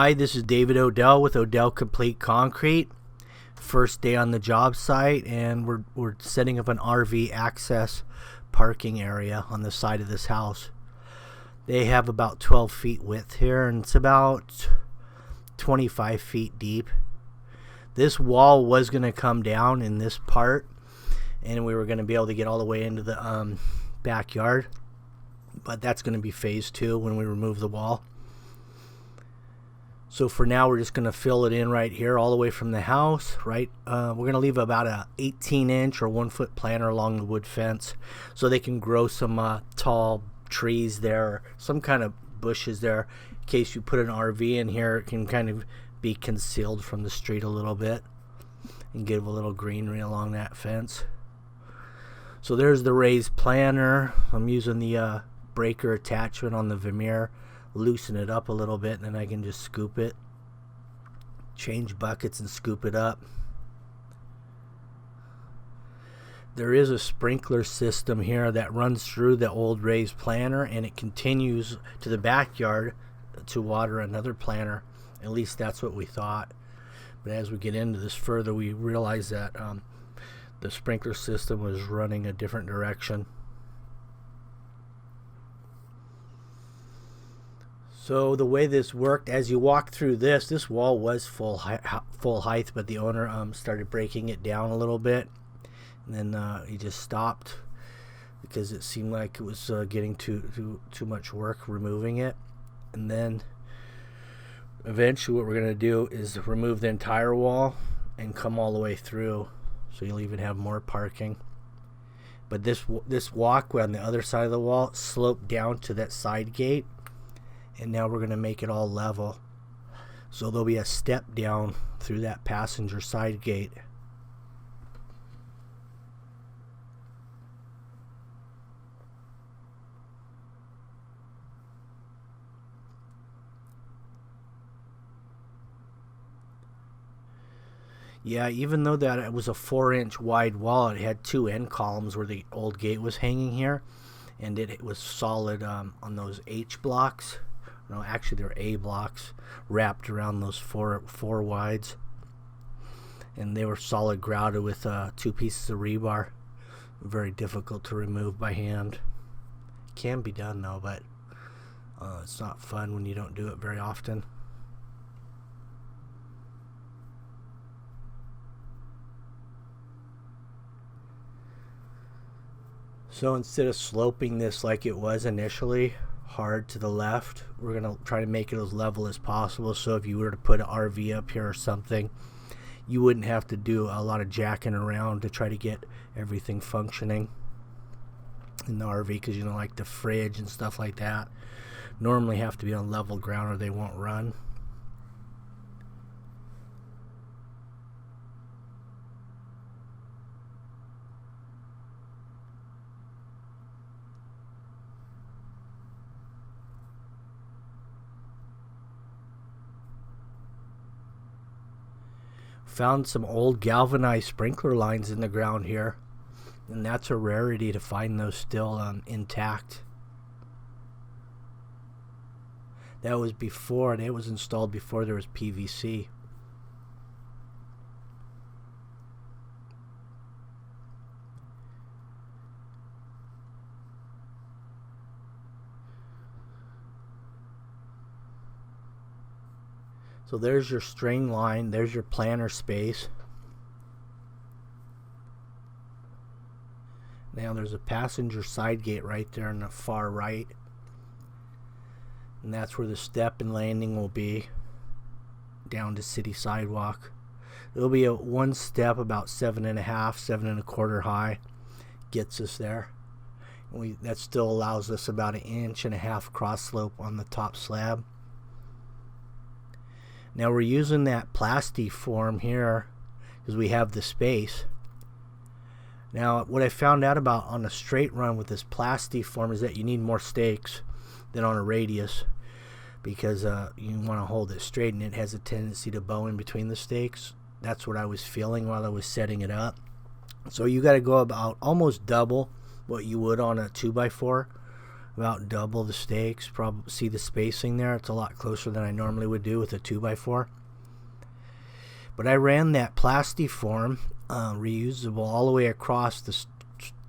Hi, this is David Odell with Odell Complete Concrete. First day on the job site, and we're setting up an RV access parking area on the side of this house. They have about 12 feet width here, and it's about 25 feet deep. This wall was going to come down in this part, and we were going to be able to get all the way into the backyard, but that's going to be phase 2 when we remove the wall. So for now, we're just going to fill it in right here all the way from the house, right? We're going to leave about a 18-inch or 1-foot planter along the wood fence so they can grow some tall trees there, or some kind of bushes there. In case you put an RV in here, it can kind of be concealed from the street a little bit and give a little greenery along that fence. So there's the raised planter. I'm using the breaker attachment on the Vermeer. Loosen it up a little bit, and then I can just scoop it, change buckets and scoop it up. There is a sprinkler system here that runs through the old raised planter, and it continues to the backyard to water another planter. At least that's what we thought, but as we get into this further, we realize that the sprinkler system was running a different direction. So the way this worked, as you walk through this wall was full height, but the owner started breaking it down a little bit, and then he just stopped because it seemed like it was getting too much work removing it. And then eventually what we're going to do is remove the entire wall and come all the way through, so you'll even have more parking. But this walkway on the other side of the wall sloped down to that side gate, and now we're going to make it all level. So there'll be a step down through that passenger side gate. Yeah, even though that it was a 4-inch wide wall, it had 2 end columns where the old gate was hanging here, and it was solid on those H blocks. No, actually they're A blocks wrapped around those four wides, and they were solid grouted with 2 pieces of rebar. Very difficult to remove by hand. Can be done though, but it's not fun when you don't do it very often. So instead of sloping this like it was initially, hard to the left, we're going to try to make it as level as possible, so if you were to put an RV up here or something, you wouldn't have to do a lot of jacking around to try to get everything functioning in the RV, because like the fridge and stuff like that normally have to be on level ground or they won't run. Found some old galvanized sprinkler lines in the ground here, and that's a rarity to find those still intact. That was before, and it was installed before there was PVC. So there's your string line, there's your planter space. Now there's a passenger side gate right there on the far right, and that's where the step and landing will be down to city sidewalk. There'll be one step about 7.5, 7.25 high, gets us there. And that still allows us about 1.5 inch cross slope on the top slab. Now we're using that plasti form here because we have the space. Now what I found out about on a straight run with this plasti form is that you need more stakes than on a radius, because you want to hold it straight, and it has a tendency to bow in between the stakes. That's what I was feeling while I was setting it up. So you got to go about almost double what you would on a 2x4 about double the stakes. Probably see the spacing there. It's a lot closer than I normally would do with a 2x4. But I ran that plastiform, reusable, all the way across the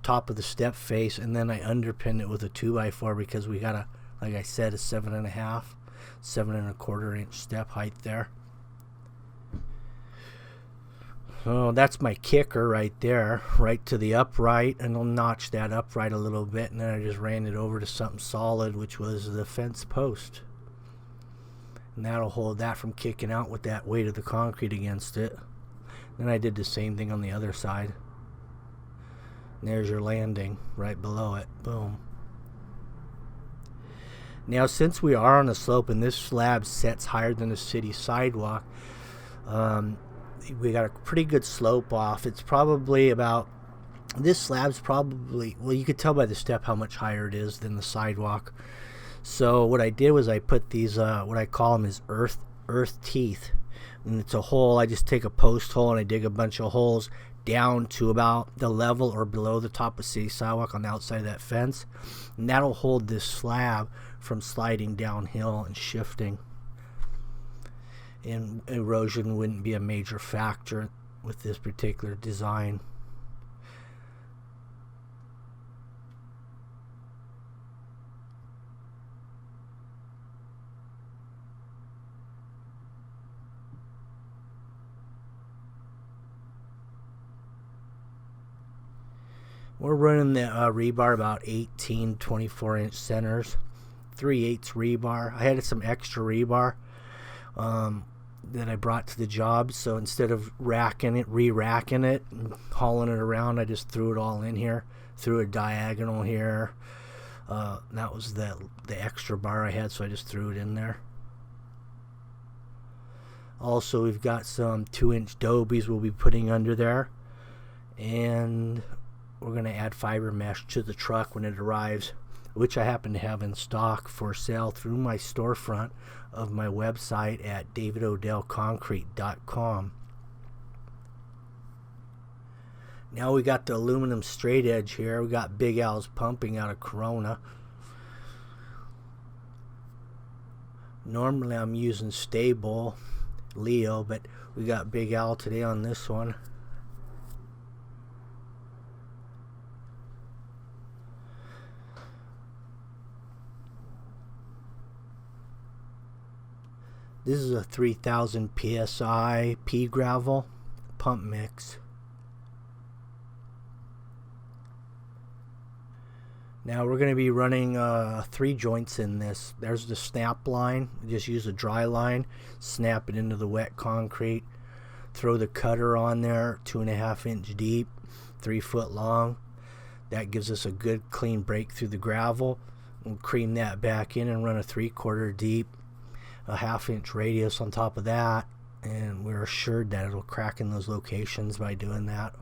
top of the step face, and then I underpinned it with a 2x4 because we got like I said, a 7.5, 7.25 inch step height there. So that's my kicker right there, right to the upright, and I'll notch that upright a little bit, and then I just ran it over to something solid, which was the fence post. And that'll hold that from kicking out with that weight of the concrete against it. Then I did the same thing on the other side. And there's your landing right below it. Boom. Now, since we are on a slope and this slab sets higher than the city sidewalk, we got a pretty good slope off. It's probably about, this slab's probably, well, you could tell by the step how much higher it is than the sidewalk. So what I did was I put these, what I call them is earth teeth. And it's a hole. I just take a post hole and I dig a bunch of holes down to about the level or below the top of city sidewalk on the outside of that fence. And that'll hold this slab from sliding downhill and shifting. And erosion wouldn't be a major factor with this particular design. We're running the rebar about 18 24-inch centers, 3/8 rebar. I had some extra rebar that I brought to the job, so instead of racking it, re-racking it and hauling it around, I just threw it all in here, threw a diagonal here. That was the extra bar I had, so I just threw it in there. Also, we've got some 2-inch dobies we'll be putting under there, and we're going to add fiber mesh to the truck when it arrives, which I happen to have in stock for sale through my storefront of my website at davidodellconcrete.com. Now we got the aluminum straight edge here. We got Big Al's pumping out of Corona. Normally I'm using Stable Leo, but we got Big Al today on this one. This is a 3000 psi pea gravel pump mix. Now we're going to be running 3 joints in this. There's the snap line. Just use a dry line, snap it into the wet concrete, throw the cutter on there, 2.5 inch deep, 3 foot long. That gives us a good clean break through the gravel. We'll cream that back in and run a 3/4 deep, a 1/2 inch radius on top of that, and we're assured that it'll crack in those locations by doing that.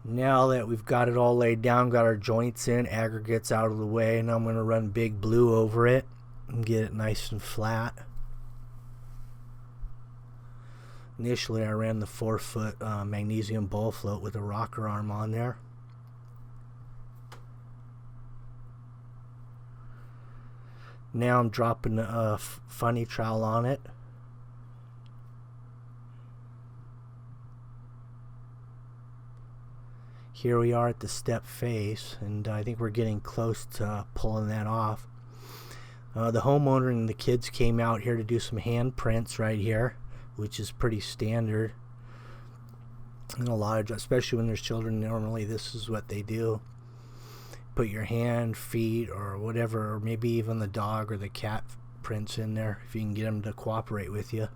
Now that we've got it all laid down, got our joints in, aggregates out of the way, and I'm going to run Big Blue over it and get it nice and flat. Initially I ran the 4-foot magnesium bowl float with a rocker arm on there. Now I'm dropping a funny trowel on it. Here we are at the step face, and I think we're getting close to pulling that off. The homeowner and the kids came out here to do some hand prints right here, which is pretty standard. And a lot of, especially when there's children, normally this is what they do. Put your hand, feet, or whatever, or maybe even the dog or the cat prints in there if you can get them to cooperate with you.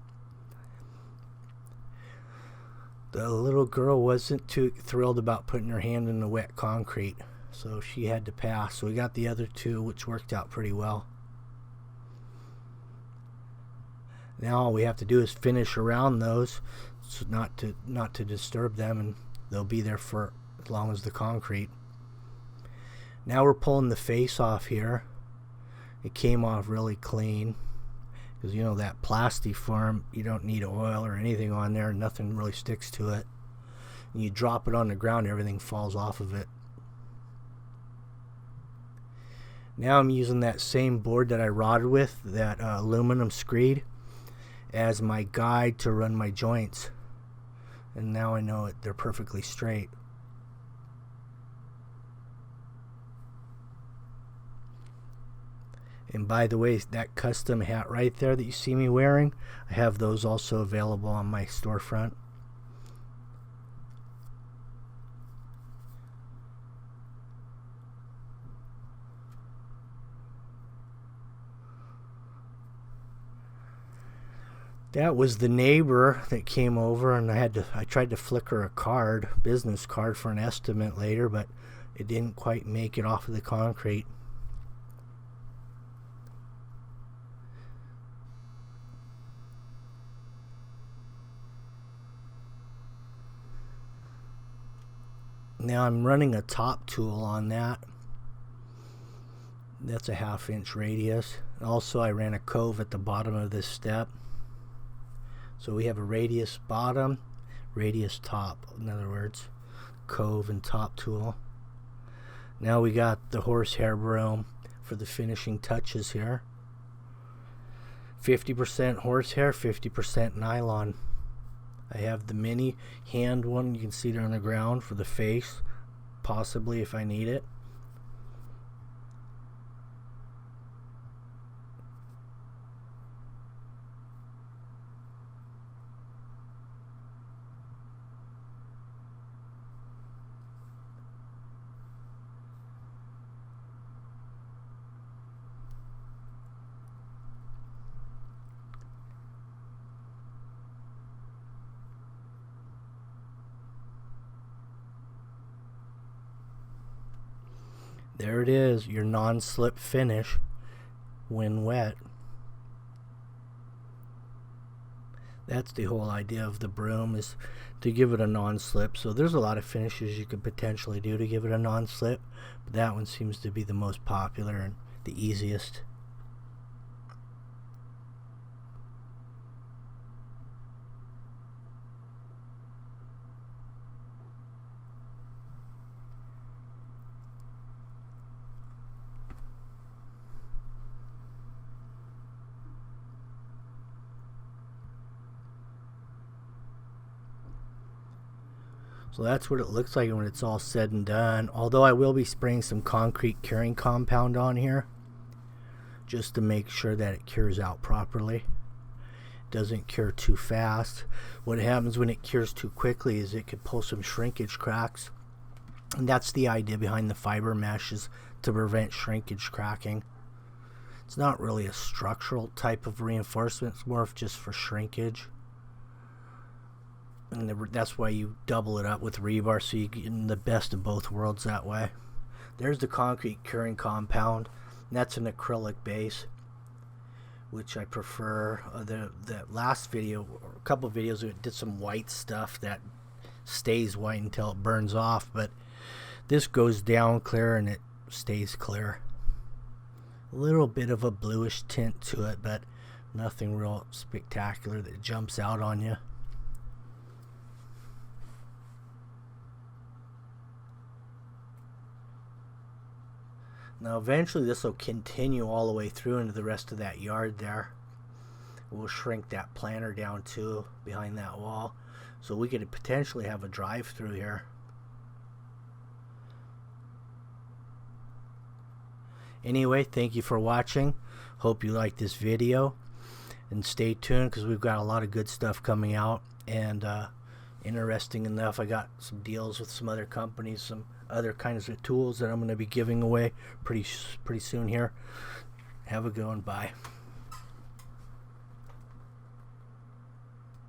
The little girl wasn't too thrilled about putting her hand in the wet concrete, so she had to pass. So we got the other 2, which worked out pretty well. Now all we have to do is finish around those, so not to disturb them, and they'll be there for as long as the concrete. Now we're pulling the face off here. It came off really clean. because you know that plastiform, you don't need oil or anything on there, nothing really sticks to it. And you drop it on the ground, everything falls off of it. Now I'm using that same board that I rodded with, that aluminum screed, as my guide to run my joints. And now I know they're perfectly straight. And by the way, that custom hat right there that you see me wearing, I have those also available on my storefront. That was the neighbor that came over, and I tried to flicker a business card for an estimate later, but it didn't quite make it off of the concrete. Now I'm running a top tool on that. That's a 1/2 inch radius. Also, I ran a cove at the bottom of this step. So we have a radius bottom, radius top, in other words, cove and top tool. Now we got the horsehair broom for the finishing touches here. 50% horsehair, 50% nylon. I have the mini hand one, you can see it on the ground for the face, possibly if I need it. There it is, your non-slip finish when wet. That's the whole idea of the broom, is to give it a non-slip. So there's a lot of finishes you could potentially do to give it a non-slip, but that one seems to be the most popular and the easiest. So that's what it looks like when it's all said and done. Although I will be spraying some concrete curing compound on here, just to make sure that it cures out properly. It doesn't cure too fast. What happens when it cures too quickly is it could pull some shrinkage cracks. And that's the idea behind the fiber mesh, is to prevent shrinkage cracking. It's not really a structural type of reinforcement, it's more of just for shrinkage. And that's why you double it up with rebar, so you get the best of both worlds that way. There's the concrete curing compound, and that's an acrylic base, which I prefer. The last video, or a couple of videos, it did some white stuff that stays white until it burns off, but this goes down clear and it stays clear. A little bit of a bluish tint to it, but nothing real spectacular that jumps out on you. Now eventually this will continue all the way through into the rest of that yard there. We'll shrink that planter down too behind that wall, so we could potentially have a drive-through here. Anyway, thank you for watching. Hope you liked this video, and stay tuned because we've got a lot of good stuff coming out. And interesting enough, I got some deals with some other companies, some other kinds of tools that I'm going to be giving away pretty soon here. Have a good one. Bye.